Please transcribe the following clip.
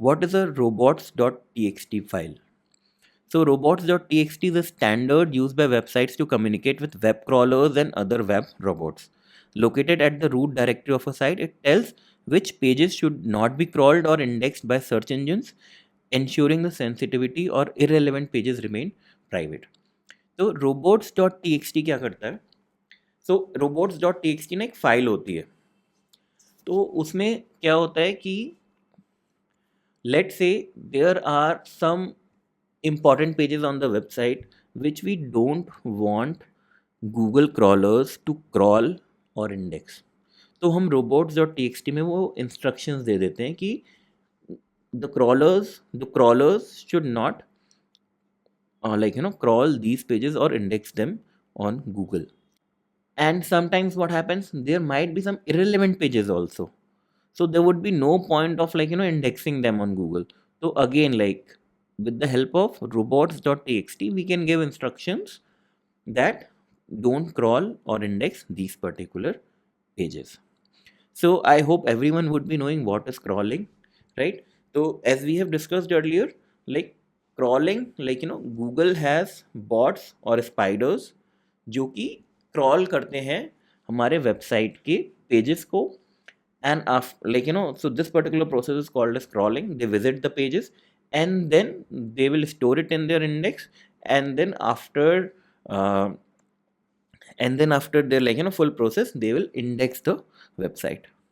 what is a robots.txt file? So robots.txt is a standard used by websites to communicate with web crawlers and other web robots. Located at the root directory of a site, it tells which pages should not be crawled or indexed by search engines, ensuring the sensitivity or irrelevant pages remain private. तो robots.txt क्या करता है? So robots.txt ना एक file होती है, तो उसमें क्या होता है कि let's say there are some important pages on the website which we don't want Google crawlers to crawl or index. तो हम robots.txt में वो instructions दे देते हैं कि the crawlers should not crawl these pages or index them on Google. And sometimes what happens, there might be some irrelevant pages also, so there would be no point of indexing them on Google. So again, with the help of robots.txt, we can give instructions that don't crawl or index these particular pages. So I hope everyone would be knowing what is crawling, right? So as we have discussed earlier, crawling, Google has bots or spiders जो कि crawl करते हैं हमारे website के pages को, and so this particular process is called as crawling. They visit the pages and then they will store it in their index, and then after their full process, they will index the website.